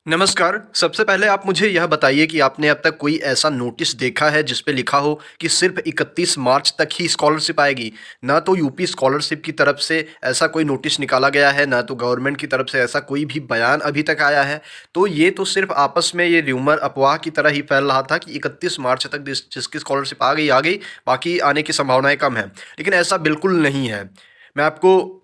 नमस्कार। सबसे पहले आप मुझे यह बताइए कि आपने अब तक कोई ऐसा नोटिस देखा है जिस पे लिखा हो कि सिर्फ़ 31 मार्च तक ही स्कॉलरशिप आएगी? ना तो यूपी स्कॉलरशिप की तरफ से ऐसा कोई नोटिस निकाला गया है, ना तो गवर्नमेंट की तरफ से ऐसा कोई भी बयान अभी तक आया है। तो ये तो सिर्फ़ आपस में ये र्यूमर अफ़वाह की तरह ही फैल रहा था कि 31 मार्च तक जिसकी स्कॉलरशिप आ गई, बाकी आने की संभावनाएँ कम हैं। लेकिन ऐसा बिल्कुल नहीं है। मैं आपको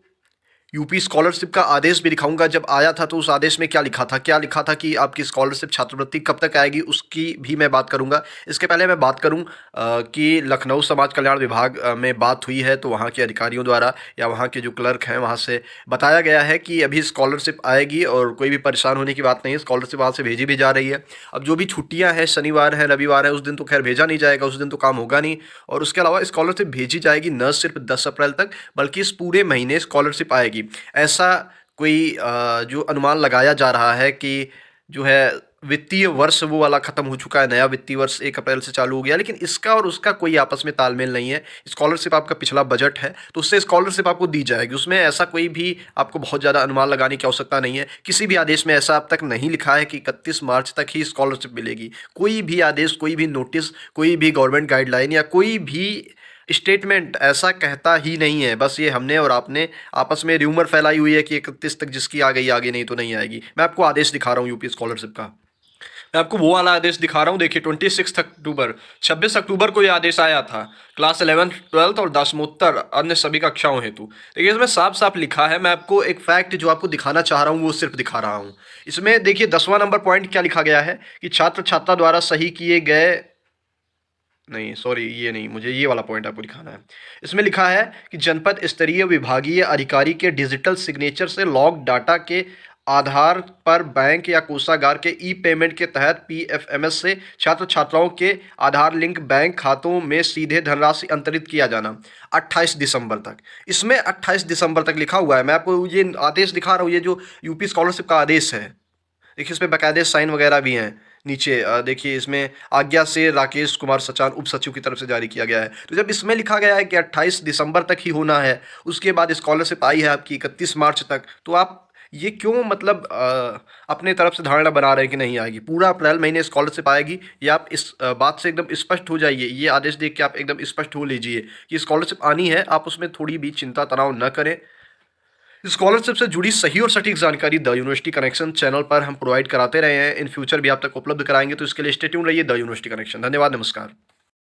यूपी स्कॉलरशिप का आदेश भी दिखाऊँगा। जब आया था तो उस आदेश में क्या लिखा था? क्या लिखा था कि आपकी स्कॉलरशिप छात्रवृत्ति कब तक आएगी, उसकी भी मैं बात करूँगा। इसके पहले मैं बात करूँ कि लखनऊ समाज कल्याण विभाग में बात हुई है तो वहाँ के अधिकारियों द्वारा या वहाँ के जो क्लर्क हैं वहाँ से बताया गया है कि अभी स्कॉलरशिप आएगी और कोई भी परेशान होने की बात नहीं है। स्कॉलरशिप वहाँ से भेजी भी जा रही है। अब जो भी छुट्टियाँ हैं, शनिवार है, रविवार है, उस दिन तो खैर भेजा नहीं जाएगा, उस दिन तो काम होगा नहीं। और उसके अलावा स्कॉलरशिप भेजी जाएगी न सिर्फ़ 10 अप्रैल तक, बल्कि इस पूरे महीने स्कॉलरशिप आएगी। ऐसा कोई जो अनुमान लगाया जा रहा है कि जो है वित्तीय वर्ष वो वाला ख़त्म हो चुका है, नया वित्तीय वर्ष 1 अप्रैल से चालू हो गया, लेकिन इसका और उसका कोई आपस में तालमेल नहीं है। स्कॉलरशिप आपका पिछला बजट है, तो उससे स्कॉलरशिप आपको दी जाएगी। उसमें ऐसा कोई भी आपको बहुत ज़्यादा अनुमान लगाने की आवश्यकता नहीं है। किसी भी आदेश में ऐसा अब तक नहीं लिखा है कि 31 मार्च तक ही स्कॉलरशिप मिलेगी। कोई भी आदेश, कोई भी नोटिस, कोई भी गवर्नमेंट गाइडलाइन या कोई भी स्टेटमेंट ऐसा कहता ही नहीं है। बस ये हमने और आपने आपस में र्यूमर फैलाई हुई है कि 31 तक जिसकी आ गई, आगे नहीं तो नहीं आएगी। मैं आपको आदेश दिखा रहा हूँ यूपी स्कॉलरशिप का। मैं आपको वो वाला आदेश दिखा रहा हूँ, देखिए 26 अक्टूबर, 26 अक्टूबर को ये आदेश आया था क्लास 11th 12th और दसमोत्तर अन्य सभी कक्षाओं हेतु। देखिए इसमें साफ साफ लिखा है, मैं आपको एक फैक्ट जो आपको दिखाना चाह रहा हूँ वो सिर्फ दिखा रहा हूँ। इसमें देखिए 10वां नंबर पॉइंट क्या लिखा गया है कि छात्र छात्रा द्वारा सही किए गए, नहीं सॉरी ये नहीं, मुझे ये वाला पॉइंट आपको दिखाना है। इसमें लिखा है कि जनपद स्तरीय विभागीय अधिकारी के डिजिटल सिग्नेचर से लॉग डाटा के आधार पर बैंक या कोषागार के ई पेमेंट के तहत पीएफएमएस से छात्र छात्राओं के आधार लिंक बैंक खातों में सीधे धनराशि अंतरित किया जाना 28 दिसंबर तक। इसमें 28 दिसंबर तक लिखा हुआ है। मैं आपको ये आदेश दिखा रहा हूँ, ये जो यूपी स्कॉलरशिप का आदेश है, देखिए इसमें बाकायदे साइन वगैरह भी हैं नीचे। देखिए इसमें आज्ञा से राकेश कुमार सचान उप सचिव की तरफ से जारी किया गया है। तो जब इसमें लिखा गया है कि 28 दिसंबर तक ही होना है, उसके बाद स्कॉलरशिप आई है आपकी 31 मार्च तक, तो आप ये क्यों मतलब अपने तरफ से धारणा बना रहे हैं कि नहीं आएगी? पूरा अप्रैल महीने स्कॉलरशिप आएगी। ये आप इस बात से एकदम स्पष्ट हो जाइए। ये आदेश देख के आप एकदम स्पष्ट हो लीजिए कि स्कॉलरशिप आनी है। आप उसमें थोड़ी भी चिंता तनाव न करें। स्कॉलरशिप से जुड़ी सही और सटीक जानकारी द यूनिवर्सिटी कनेक्शन चैनल पर हम प्रोवाइड कराते रहे हैं। इन फ्यूचर भी आप तक उपलब्ध कराएंगे, तो इसके लिए स्टे ट्यून रहिए द यूनिवर्सिटी कनेक्शन। धन्यवाद, नमस्कार।